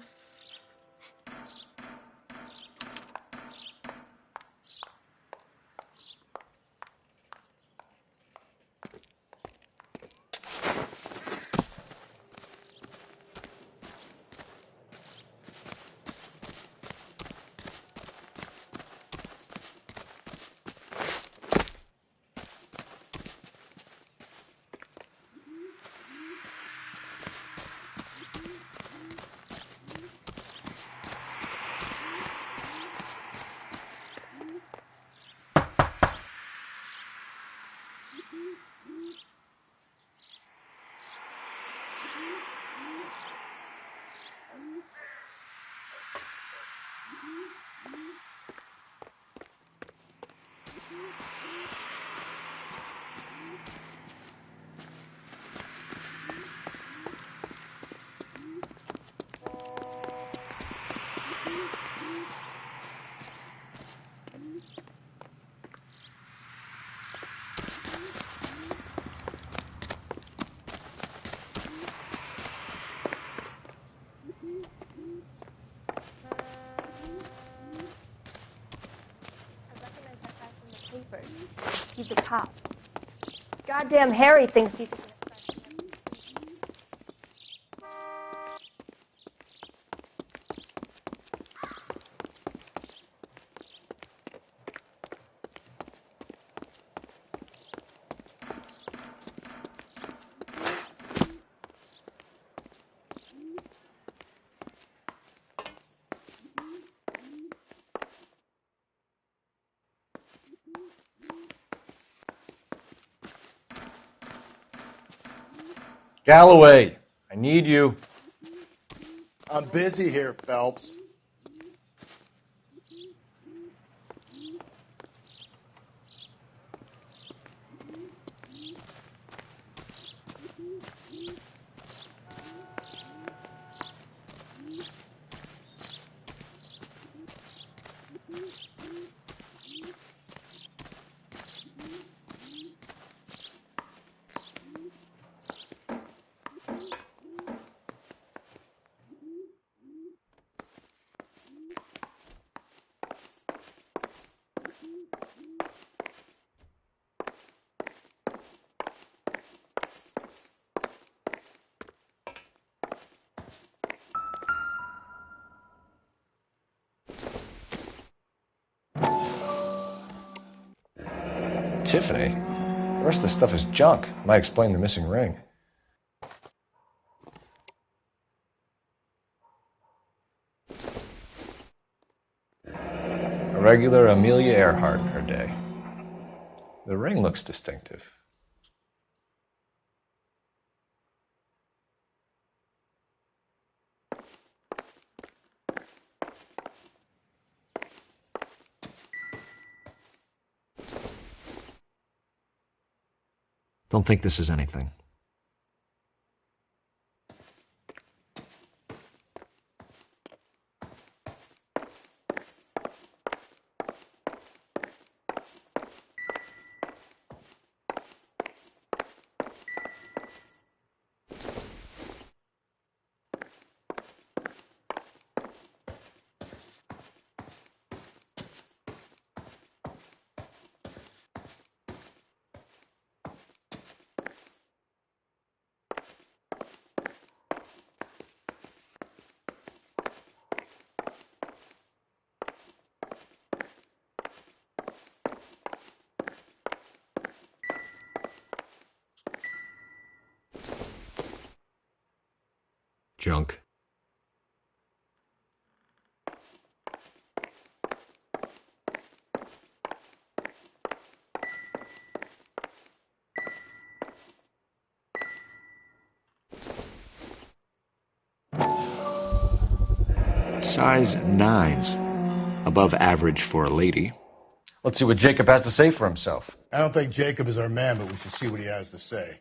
He's a cop. Goddamn Harry thinks he can. Galloway, I need you. I'm busy here, Phelps. Tiffany? The rest of the stuff is junk. Might explain the missing ring. Regular Amelia Earhart in her day. The ring looks distinctive. Don't think this is anything. Junk. Size 9s. Above average for a lady. Let's see what Jacob has to say for himself. I don't think Jacob is our man, but we should see what he has to say.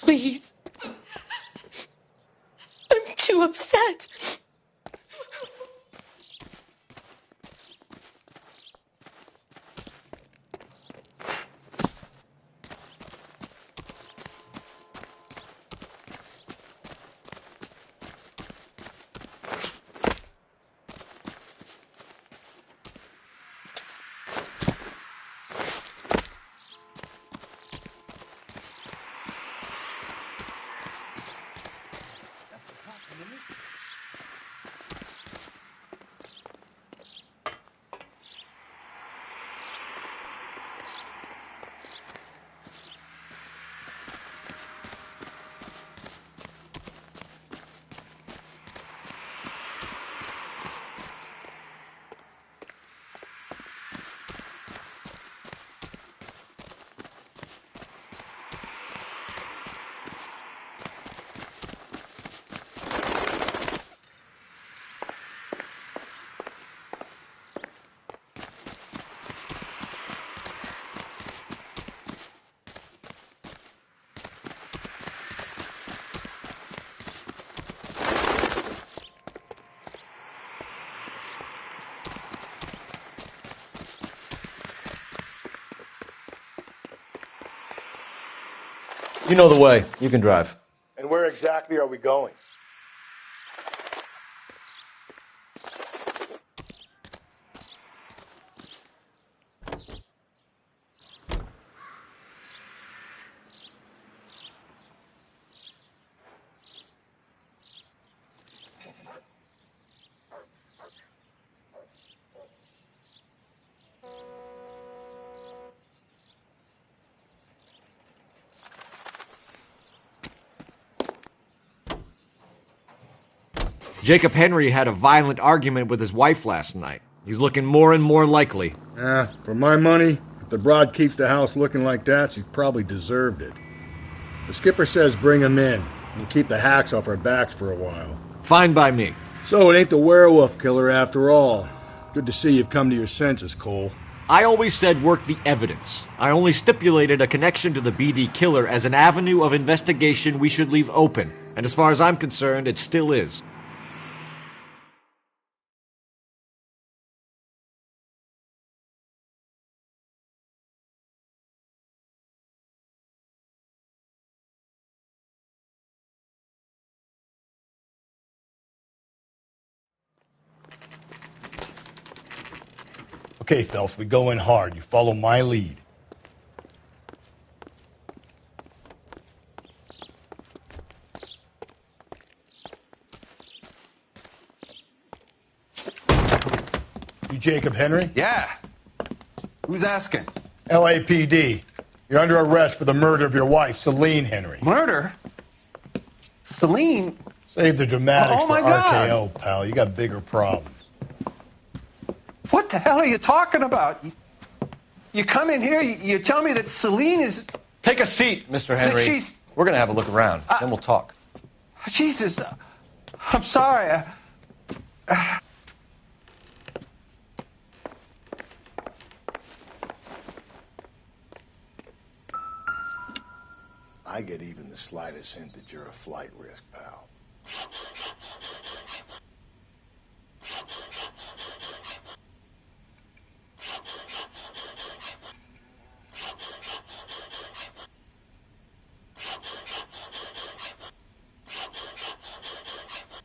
Please. I'm too upset. You know the way. You can drive. And where exactly are we going? Jacob Henry had a violent argument with his wife last night. He's looking more and more likely. For my money, if the broad keeps the house looking like that, she's probably deserved it. The skipper says bring him in and keep the hacks off our backs for a while. Fine by me. So it ain't the werewolf killer after all. Good to see you've come to your senses, Cole. I always said work the evidence. I only stipulated a connection to the BD killer as an avenue of investigation we should leave open. And as far as I'm concerned, it still is. Okay, Phelps, we go in hard. You follow my lead. You Jacob Henry? Yeah. Who's asking? LAPD. You're under arrest for the murder of your wife, Celine Henry. Murder? Celine? Save the dramatics Oh, for my God. RKO, pal. You got bigger problems. What the hell are you talking about? You come in here, you tell me that Celine is... Take a seat, Mr. Henry. she's- We're going to have a look around, then we'll talk. Jesus, I'm sorry. I get even the slightest hint that you're a flight risk, pal.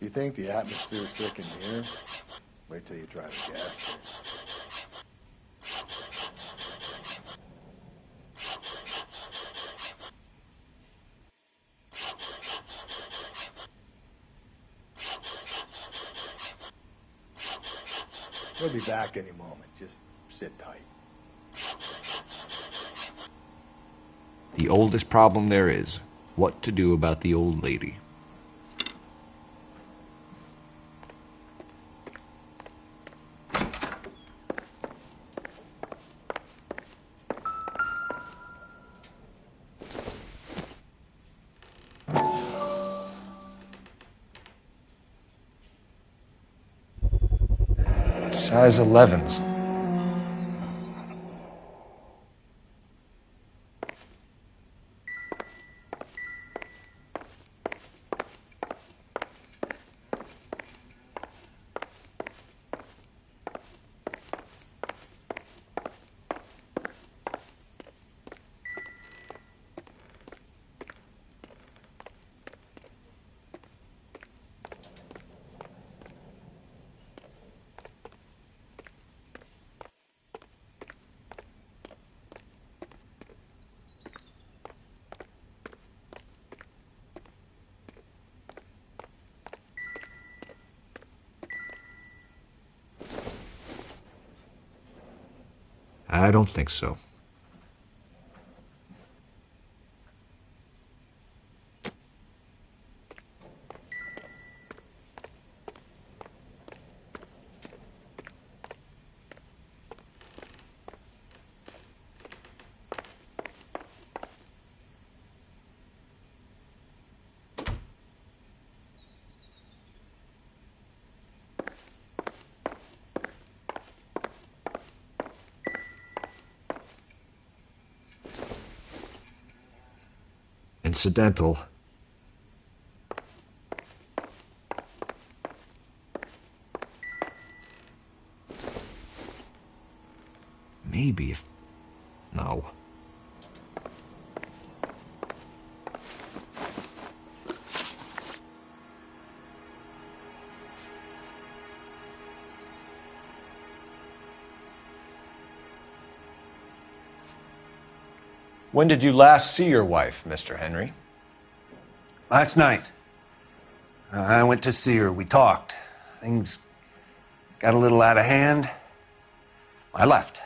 You think the atmosphere's thick in here? Wait till you try the gas. We'll be back any moment. Just sit tight. The oldest problem there is, what to do about the old lady. Size 11s. I don't think so. Incidental. Maybe if... No. When did you last see your wife, Mr. Henry? Last night. I went to see her. We talked. Things got a little out of hand. I left.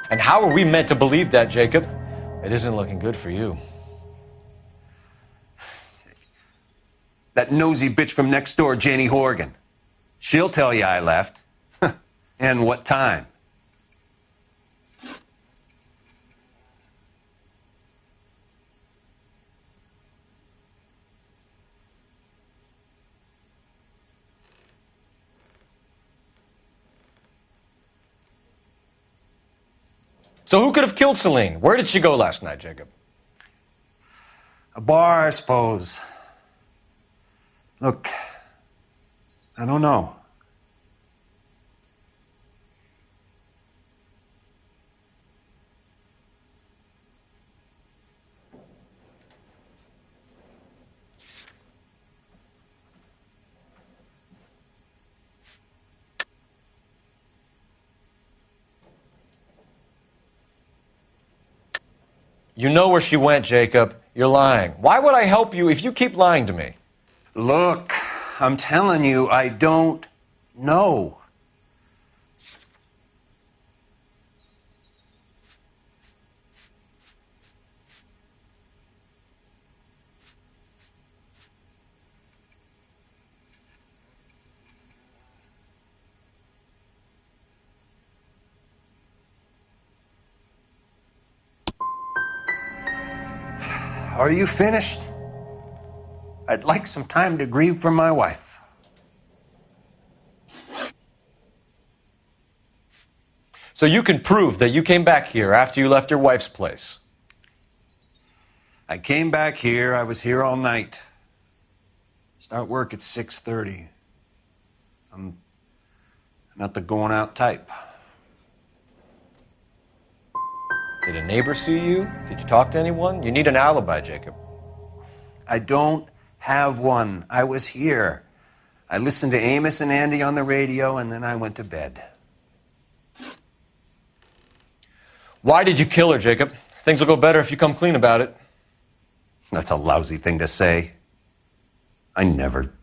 And how are we meant to believe that, Jacob? It isn't looking good for you. That nosy bitch from next door, Janie Horgan. She'll tell you I left. And what time. So who could have killed Celine? Where did she go last night, Jacob? A bar, I suppose. Look, I don't know. You know where she went, Jacob. You're lying. Why would I help you if you keep lying to me? Look, I'm telling you, I don't know. Are you finished? I'd like some time to grieve for my wife. So you can prove that you came back here after you left your wife's place. I came back here. I was here all night. Start work at 6:30. I'm not the going out type. Did a neighbor see you? Did you talk to anyone? You need an alibi, Jacob. I don't have one. I was here. I listened to Amos and Andy on the radio, and then I went to bed. Why did you kill her, Jacob? Things will go better if you come clean about it. That's a lousy thing to say. I never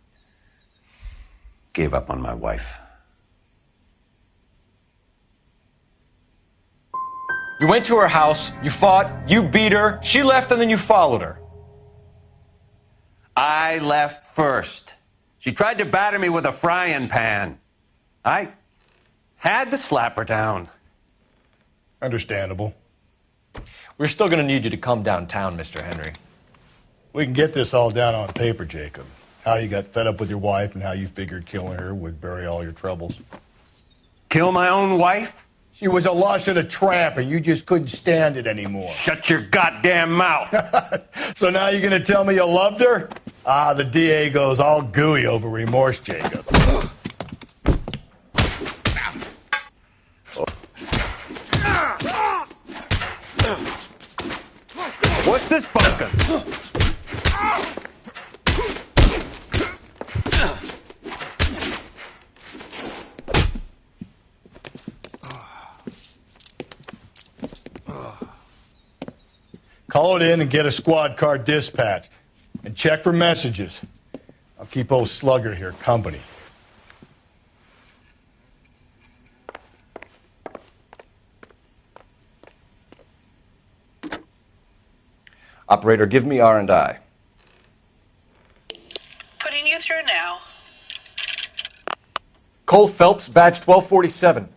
gave up on my wife. You went to her house, you fought, you beat her, she left, and then you followed her. I left first. She tried to batter me with a frying pan. I had to slap her down. Understandable. We're still going to need you to come downtown, Mr. Henry. We can get this all down on paper, Jacob. How you got fed up with your wife and how you figured killing her would bury all your troubles. Kill my own wife? She was a lush and a tramp, and you just couldn't stand it anymore. Shut your goddamn mouth. So now you're going to tell me you loved her? Ah, the DA goes all gooey over remorse, Jacob. What's this bunker? Call it in and get a squad car dispatched. And check for messages. I'll keep old Slugger here company. Operator, give me R&I. Putting you through now. Cole Phelps, badge 1247.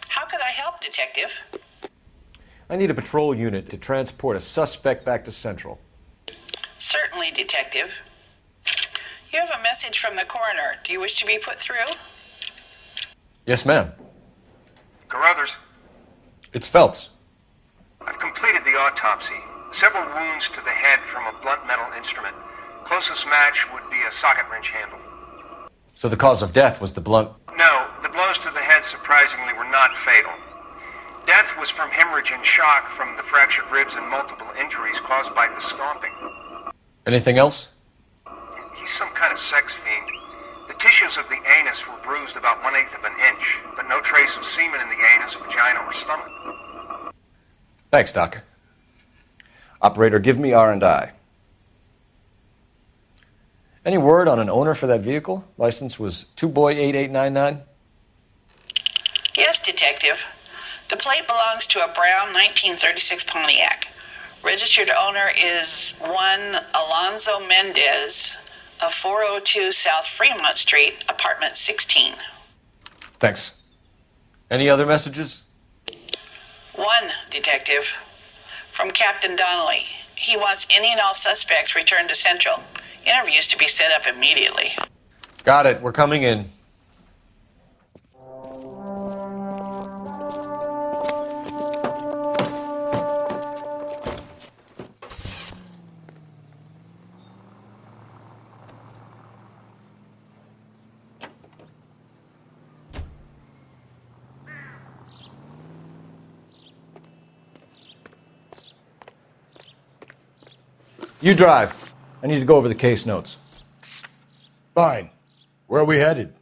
How could I help, Detective? I need a patrol unit to transport a suspect back to Central. Certainly, Detective. You have a message from the coroner. Do you wish to be put through? Yes, ma'am. Carruthers, It's Phelps. I've completed the autopsy. Several wounds to the head from a blunt metal instrument. Closest match would be a socket wrench handle. So the cause of death was the blunt... No, the blows to the head surprisingly were not fatal. Death was from hemorrhage and shock from the fractured ribs and multiple injuries caused by the stomping. Anything else? He's some kind of sex fiend. The tissues of the anus were bruised about 1/8 of an inch, but no trace of semen in the anus, vagina, or stomach. Thanks, Doc. Operator, give me R&I. Any word on an owner for that vehicle? License was 2boy8899. Yes, Detective. The plate belongs to a brown 1936 Pontiac. Registered owner is one Alonzo Mendez of 402 South Fremont Street, apartment 16. Thanks. Any other messages? One, Detective. From Captain Donnelly. He wants any and all suspects returned to Central. Interviews to be set up immediately. Got it. We're coming in. You drive. I need to go over the case notes. Fine. Where are we headed?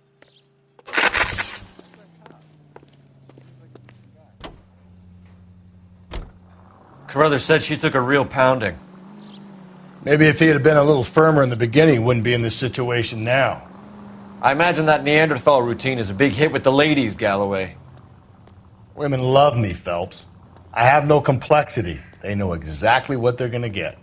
Carruthers said she took a real pounding. Maybe if he had been a little firmer in the beginning, he wouldn't be in this situation now. I imagine that Neanderthal routine is a big hit with the ladies, Galloway. Women love me, Phelps. I have no complexity. They know exactly what they're going to get.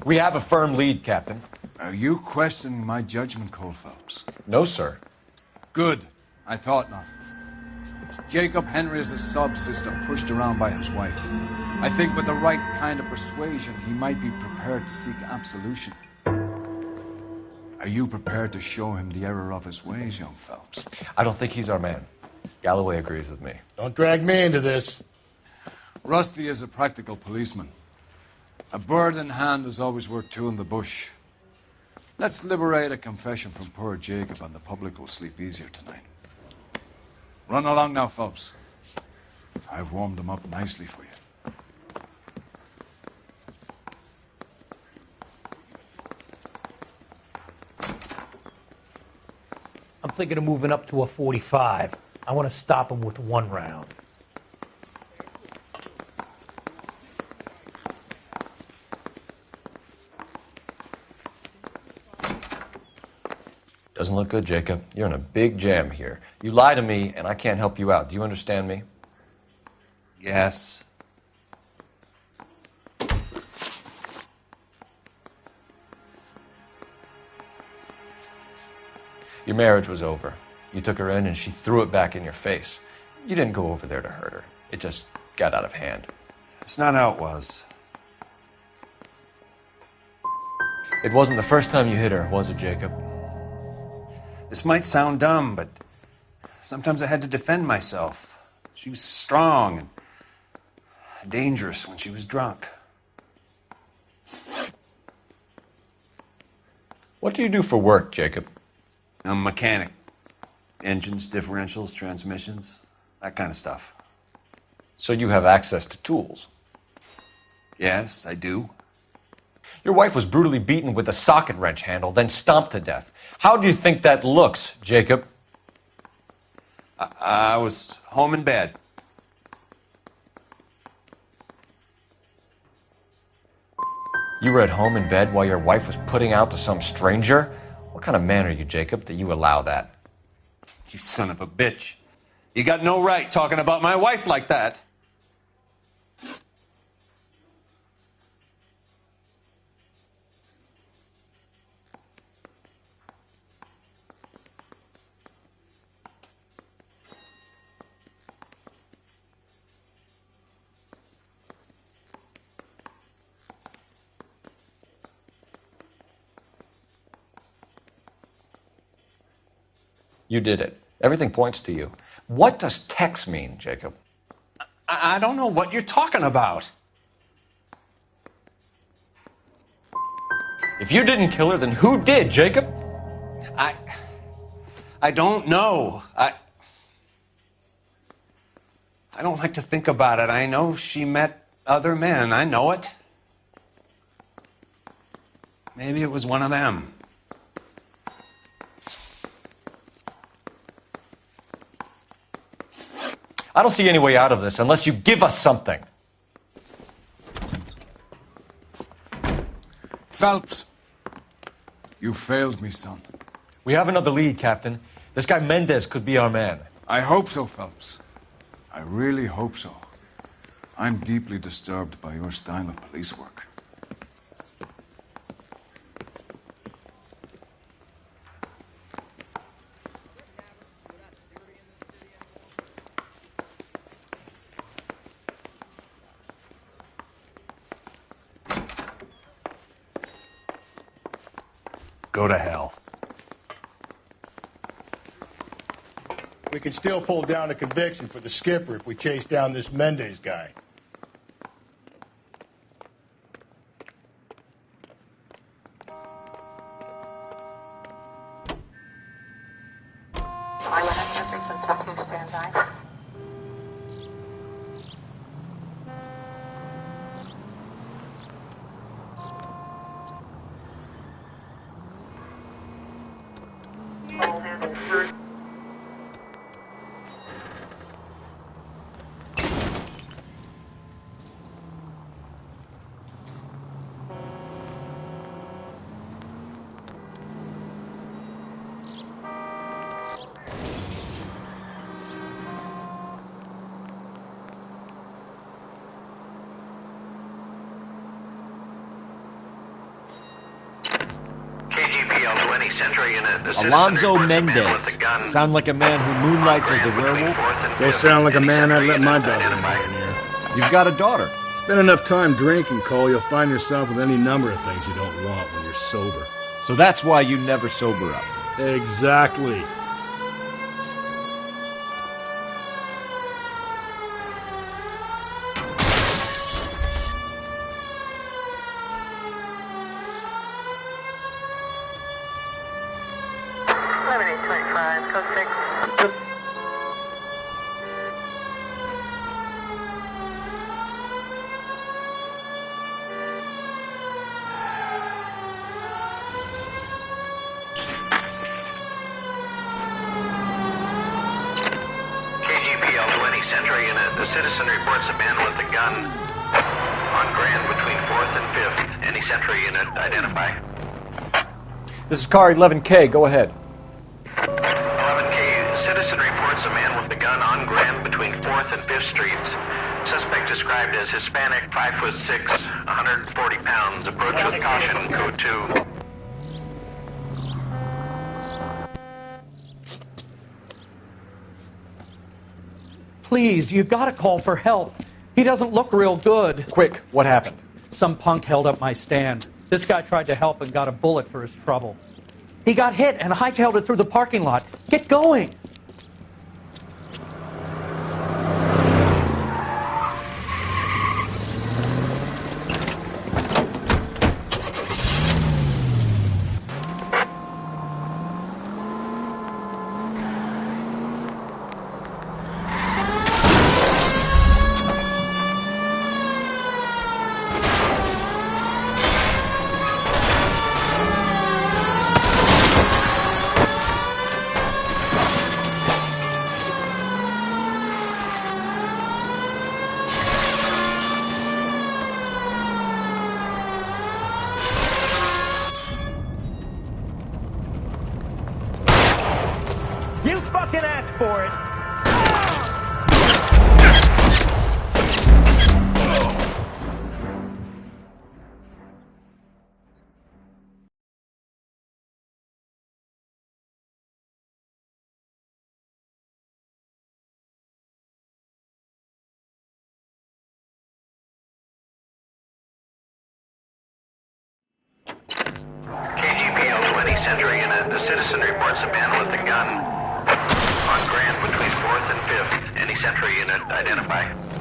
We have a firm lead, Captain. Are you questioning my judgment call, Phelps? No, sir. Good. I thought not. Jacob Henry is a sub-sister pushed around by his wife. I think with the right kind of persuasion, he might be prepared to seek absolution. Are you prepared to show him the error of his ways, young Phelps? I don't think he's our man. Galloway agrees with me. Don't drag me into this. Rusty is a practical policeman. A bird in hand is always worth two in the bush. Let's liberate a confession from poor Jacob, and the public will sleep easier tonight. Run along now, Phelps. I've warmed them up nicely for you. I'm thinking of moving up to a 45. I want to stop him with one round. Doesn't look good, Jacob. You're in a big jam here. You lie to me, and I can't help you out. Do you understand me? Yes. Your marriage was over. You took her in, and she threw it back in your face. You didn't go over there to hurt her. It just got out of hand. It's not how it was. It wasn't the first time you hit her, was it, Jacob? This might sound dumb, but sometimes I had to defend myself. She was strong and dangerous when she was drunk. What do you do for work, Jacob? I'm a mechanic. Engines, differentials, transmissions, that kind of stuff. So you have access to tools? Yes, I do. Your wife was brutally beaten with a socket wrench handle, then stomped to death. How do you think that looks, Jacob? I was home in bed. You were at home in bed while your wife was putting out to some stranger? What kind of man are you, Jacob, that you allow that? You son of a bitch. You got no right talking about my wife like that. You did it. Everything points to you. What does Tex mean, Jacob? I don't know what you're talking about. If you didn't kill her, then who did, Jacob? I don't know. I don't like to think about it. I know she met other men. I know it. Maybe it was one of them. I don't see any way out of this unless you give us something. Phelps, you failed me, son. We have another lead, Captain. This guy Mendez could be our man. I hope so, Phelps. I really hope so. I'm deeply disturbed by your style of police work. Go to hell. We can still pull down a conviction for the skipper if we chase down this Mendez guy. Alonzo Mendez. Sound like a man who moonlights as the werewolf? Don't sound like a man I'd let my daughter in here. You've got a daughter. Spend enough time drinking, Cole, you'll find yourself with any number of things you don't want when you're sober. So that's why you never sober up. Exactly. This is car 11K. Go ahead. 11K. Citizen reports a man with a gun on Grand between 4th and 5th Streets. Suspect described as Hispanic, 5'6", 140 pounds. Approach with caution. Code 2. Please, you gotta call for help. He doesn't look real good. Quick, what happened? Some punk held up my stand. This guy tried to help and got a bullet for his trouble. He got hit and hightailed it through the parking lot. Get going! You fucking asked for it! KGPL 20 Century Unit. The citizen reports a man with a gun on Grand between 4th and 5th. Any Century Unit identify.